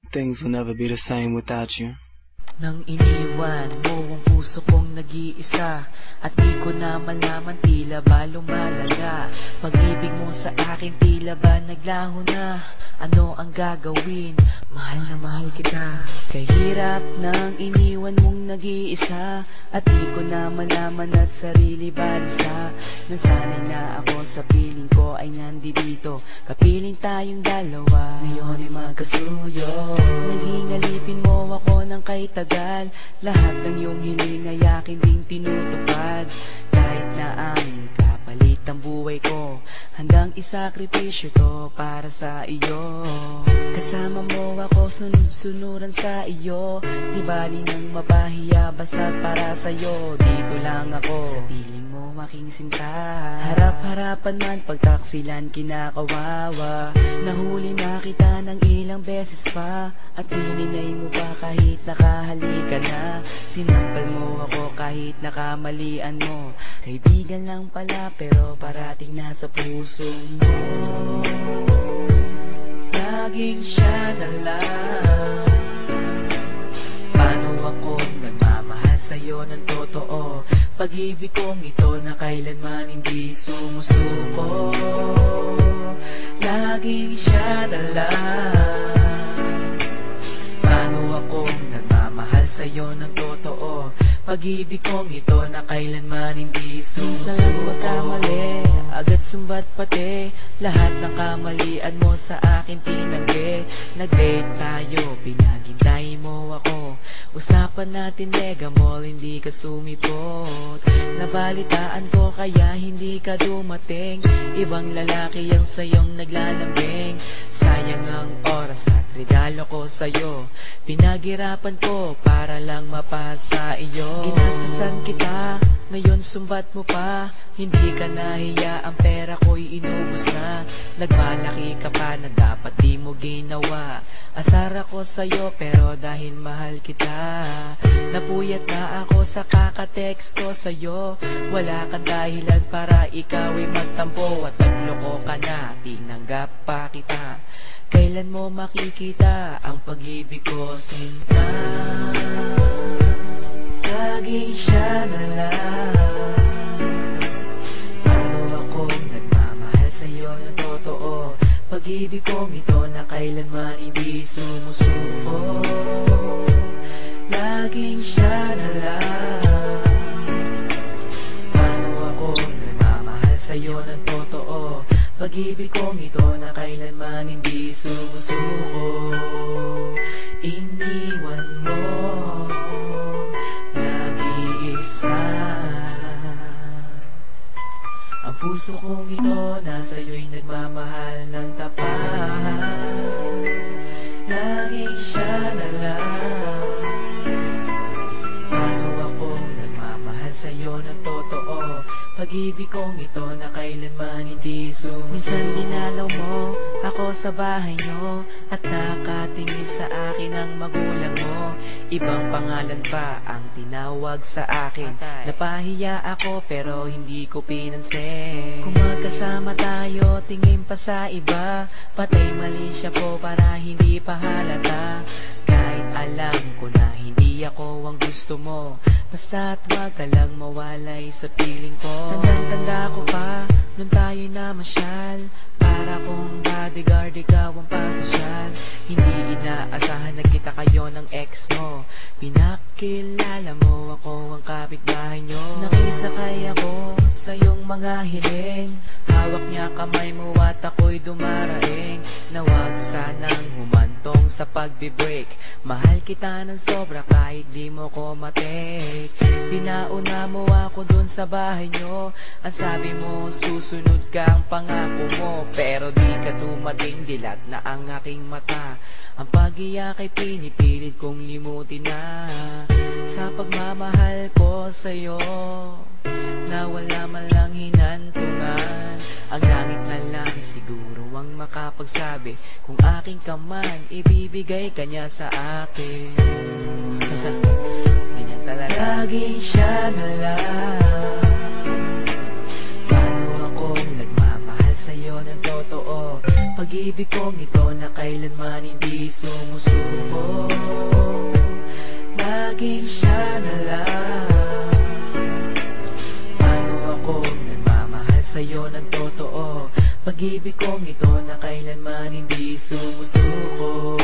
Things will never be the same without you. Nang iniwan mo ang puso kong nag-iisa, at di ko na malaman, tila ba lumalala. Pag-ibig mo sa akin, tila ba naglaho na? Ano ang gagawin? Mahal na mahal kita. Kahirap nang iniwan mong nag-iisa, at di ko na malaman at sarili balisa. Nasanay na ako sa piling ko ay nandito, kapiling tayong dalawa. Ngayon ay magkasuyo. Naging alipin mo ako ng kay tagal, lahat ng iyong hiling ay akin ding tinutupad. Kahit na aming kapalit ang buhay ko, handang isakripisyo to para sa iyo. Kasama mo ako, sunod-sunuran sa iyo, di bali nang mapahiya basta't para sa'yo. Dito lang ako sa piling mo aking sinta. Harap-harapan man pagtaksilan kinakawawa. Nahuli na kita ng ilang beses pa, at dininay mo pa kahit nakahalika na. Sinampal mo ako kahit nakamalian mo. Kaibigan lang pala pero parating nasa puso mo. Laging siya na lang. Paano akong nagmamahal sa'yo ng totoo? Pag-ibig kong ito na kailanman hindi sumusuko. Laging siya na lang. Paano akong nagmamahal sa'yo ng totoo? Pag-ibig kong ito na kailanman hindi sumusuko. Minsan lang magkamali, agad sumbat pati. Lahat ng kamalian mo sa akin tinanggi. Nag-date tayo, pinaghintay mo ako. Usapan natin mega mall, hindi ka sumipot. Nabalitaan ko kaya hindi ka dumating. Ibang lalaki ang sayong naglalambing. Sayang ang oras at regalo ko sa'yo. Pinaghirapan ko para lang mapasa iyo. Ginastusan kita, ngayon sumbat mo pa. Hindi ka nahiya, ang pera ko'y inubos na. Nagmalaki ka pa na dapat di mo ginawa. Asar ako sa'yo pero dahil mahal kita, napuyat na ako sa kakatext ko sa'yo. Wala kang dahilan para ikaw ay magtampo, at nagloko ka na, tinanggap pa kita. Kailan mo makikita ang pag-ibig ko, sinta? Laging siya na lang. Paano akong nagmamahal sa'yo ng totoo? Pag-ibig kong ito na kailanman hindi sumusuko. Laging siya na lang. Paano akong nagmamahal sa'yo ng totoo? Pag-ibig kong ito na kailanman hindi sumusuko. Iniwan mo nag-iisa. Ang puso kong ito nasa iyo'y nagmamahal ng tapat. Laging siya na lang. Paano akong nagmamahal sa'yo ng totoo? Pag-ibig kong ito na kailanman hindi sumusuko. Minsan dinalaw mo ako sa bahay nyo, at nakatingin sa akin ang magulang mo. Ibang pangalan pa ang tinawag sa akin. Napahiya ako pero hindi ko pinansin. Kung magkasama tayo, tingin pa sa iba. Patay mali siya po para hindi pa halata. Kahit alam ko na hindi ako ang gusto mo, basta't wag ka lang mawalay sa piling ko. Tandang-tanda ko pa, nung tayo'y namasyal, para kong bodyguard, ikaw ang pasosyal. Hindi inaasahan na kita kayo ng ex mo. Pinakilala mo ako ang kapitbahay nyo. Nakisakay ako sa iyong mga hiling. Hawak niya kamay mo at ako'y dumaraing. Na wag sanang humantong sa pagbe-break. Mahal kita ng sobra kahit di mo ko matake. Pinauna mo ako dun sa bahay nyo. Ang sabi mo susunod ka ang pangako mo, pero di ka dumating, dilat na ang aking mata. Ang pag-iyak ay pinipilit kong limutin na. Sa pagmamahal ko sa'yo, na wala man lang hinantungan. Ang langit na lang siguro ang makapagsabi kung aking ka man, ibibigay ka niya sa akin. Ganyan talaga. Laging siya na lang. Paano akong nagmamahal sa'yo ng totoo? Pag Pag-ibig kong ito na kailanman hindi sumusuko, laging siya na lang. Paano ako nagmamahal sa'yo ng totoo? Pag-ibig kong ito na kailanman hindi sumusuko.